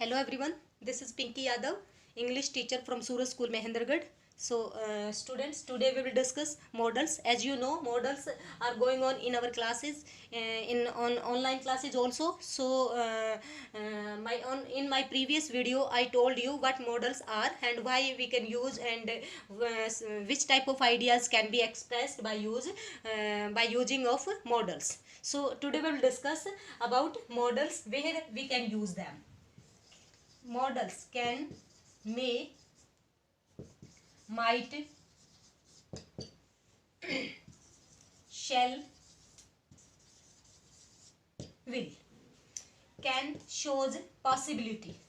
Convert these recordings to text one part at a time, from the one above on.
Hello everyone, this is Pinky Yadav, English teacher from Suraj School, Mahendragarh. So students, today we will discuss models. As you know, models are going on in our classes, on online classes also. So in my previous video I told you what models are and why we can use, and which type of ideas can be expressed by using of models. So today we will discuss about models, where we can use them. Models can, may, might, shall, will. Can shows possibility,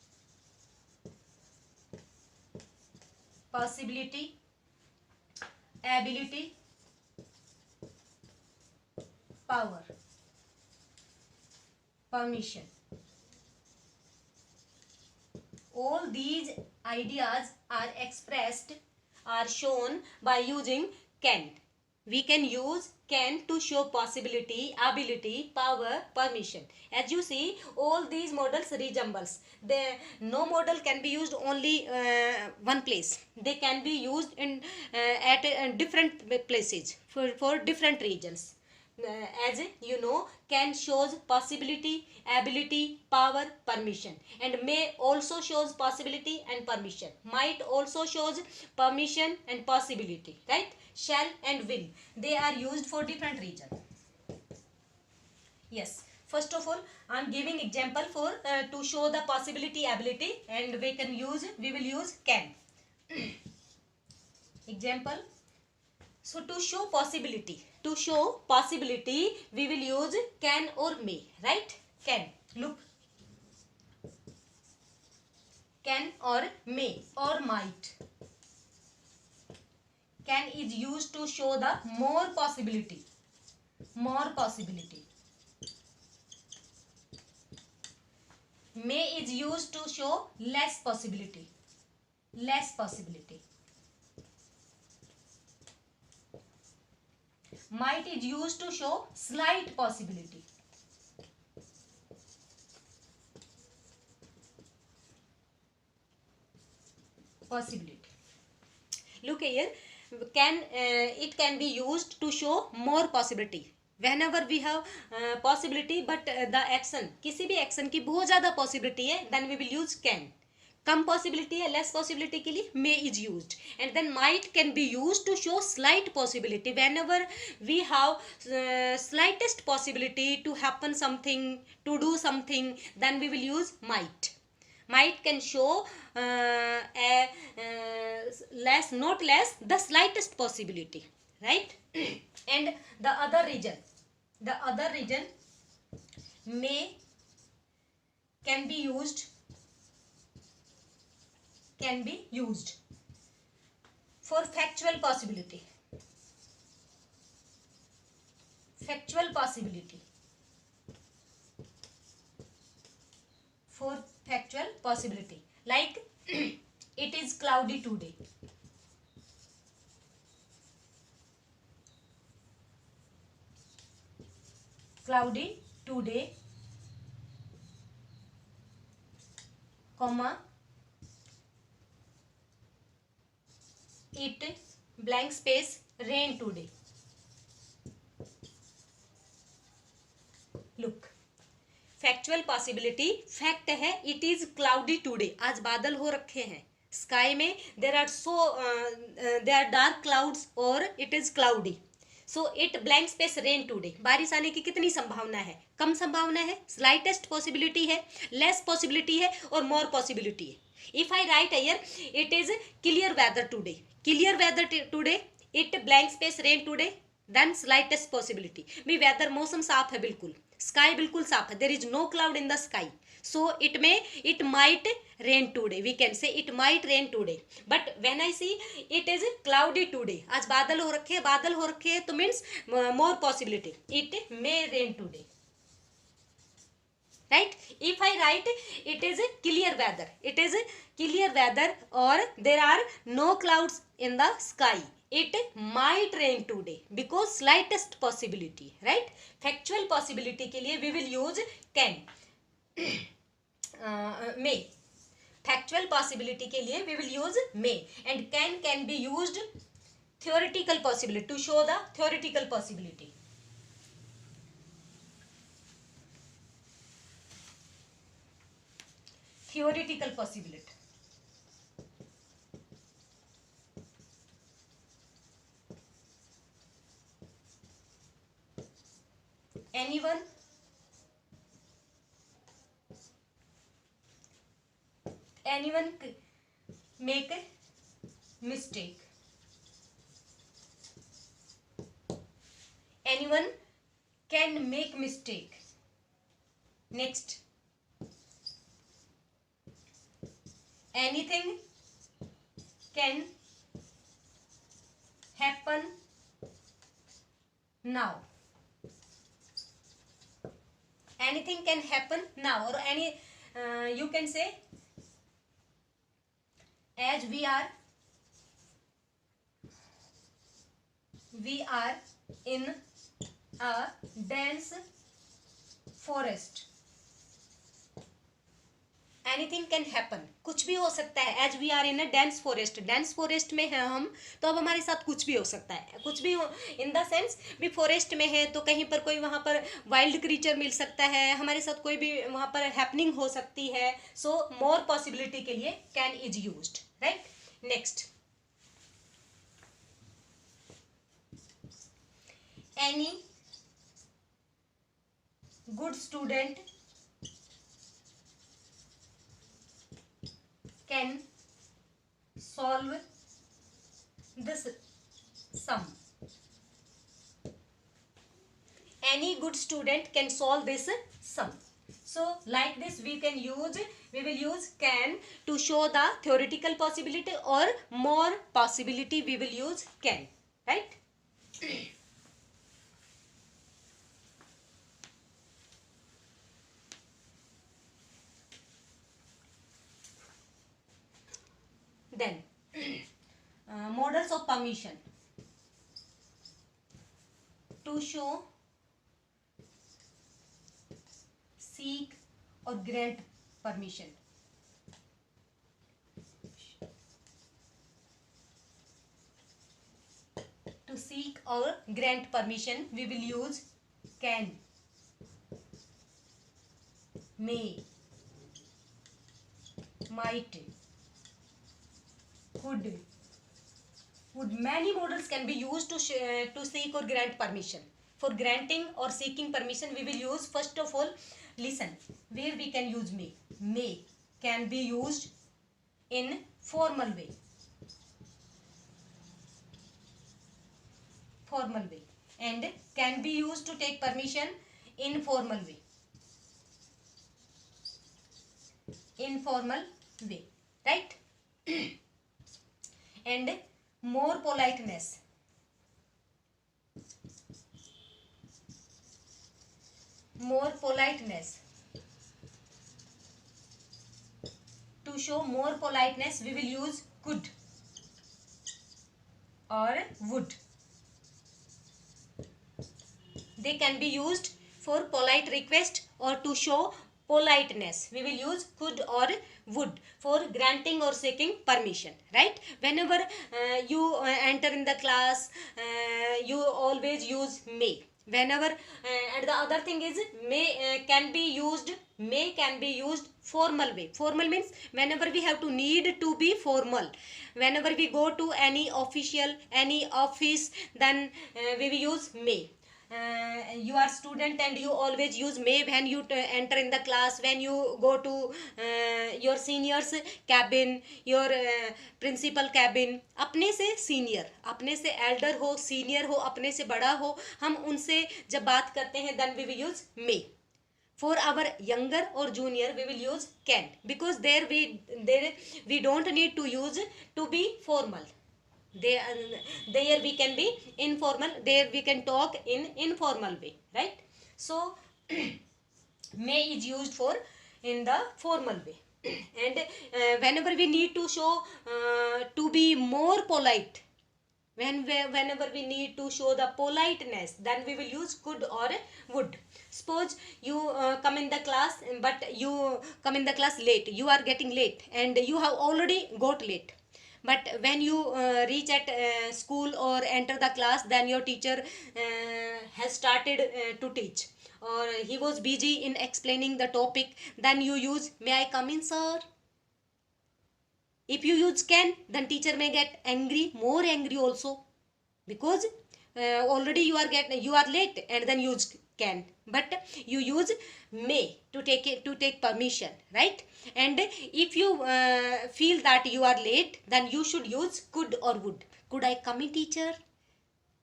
ability, power, permission. All these ideas are shown by using can. We can use can to show possibility, ability, power, permission. As you see, all these models resembles. No model can be used only one place. They can be used in at different places for different regions. As you know, can shows possibility, ability, power, permission, and may also shows possibility and permission. Might also shows permission and possibility, right? Shall and will, they are used for different region. Yes, first of all I am giving example for to show the possibility, ability, and we will use can. Example. So to show possibility, we will use can or may, right? Can. Look. Can or may or might. Can is used to show the more possibility. May is used to show less possibility. Might is used to show slight possibility. Look here, it can be used to show more possibility. Whenever we have possibility, but the action, किसी भी action की बहुत ज़्यादा possibility है, then we will use can. Come possibility है, less possibility के लिए may is used. And then might can be used to show slight possibility. Whenever we have slightest possibility to happen something, to do something, then we will use might. Might can show not less, the slightest possibility, right? And the other region may can be used for factual possibility. For factual possibility, like it is cloudy today. Comma, it blank space rain today. Look, factual possibility, fact है it is cloudy today, आज बादल हो रखे हैं sky में, there are dark clouds और it is cloudy. So it blank space rain today, बारिश आने की कितनी संभावना है? कम संभावना है. स्लाइटेस्ट पॉसिबिलिटी है, लेस पॉसिबिलिटी है और मोर पॉसिबिलिटी है. If I write here it is clear weather today, it blank space rain today, then slightest possibility. भी वेदर, मौसम साफ है बिल्कुल, स्काई बिल्कुल साफ है, there is no cloud in the sky. So it might rain today, we can say it might rain today. But when I see it is cloudy today, आज बादल हो रखे हैं तो means more possibility, it may rain today, right? If I write it is clear weather और there are no clouds in the sky, it might rain today because slightest possibility, right? Factual possibility के लिए we will use can. May. Factual possibility के लिए we will use may, and can be used theoretical possibility to show the theoretical possibility. Theoretical possibility. Anyone make a mistake. Anyone can make mistake. Next, anything can happen now. Anything can happen now, or any you can say, as we are in a dense forest. Anything can happen, कुछ भी हो सकता है. As we are in a dense forest, dense forest में है हम, तो अब हमारे साथ कुछ भी हो सकता है. कुछ भी हो इन द सेंस भी फॉरेस्ट में है तो कहीं पर कोई वहाँ पर वाइल्ड क्रीचर मिल सकता है, हमारे साथ कोई भी वहाँ पर हैपनिंग हो सकती है. सो मोर पॉसिबिलिटी के लिए can is used, right. Next, any good student can solve this sum. Any good student can solve this sum. So like this we will use can to show the theoretical possibility, or more possibility we will use can, right. Then models of permission. To show, seek or grant permission. To seek or grant permission we will use can, may, might, could. Many models can be used to seek or grant permission. For granting or seeking permission we will use, first of all, listen, where we can use may. May can be used in formal way. And can be used to take permission in informal way, right. And more politeness. To show more politeness we will use could or would. They can be used for polite request or to show politeness. We will use could or would for granting or seeking permission, right. Whenever you enter in the class, you always use may. Whenever and the other thing is may can be used formal way. Formal means whenever we have to need to be formal, whenever we go to any office, then we will use may. You are student and you always use may when you enter in the class, when you go to your seniors cabin, your principal cabin. अपने से senior, अपने से elder हो, senior हो, अपने से बड़ा हो, हम उनसे जब बात करते हैं then we will use may. For our younger or junior we will use can, because there we don't need to use to be formal. There we can be informal, there we can talk in informal way, right. So may is used for in the formal way. And whenever we need to show to be more polite, Whenever we need to show the politeness, then we will use could or would. Suppose you come in the class, but you come in the class late, you are getting late and you have already got late. But when you reach at school or enter the class, then your teacher has started to teach, or he was busy in explaining the topic, then you use may I come in, sir? If you use can, then teacher may get angry, more angry also, because already you are late and then use can. But you use may to take permission, right? And if you feel that you are late, then you should use could or would. Could I come in, teacher?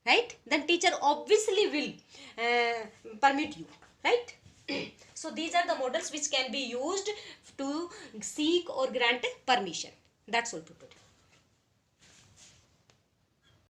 Right? Then teacher obviously will permit you, right? So these are the models which can be used to seek or grant permission. That's all, tutorial.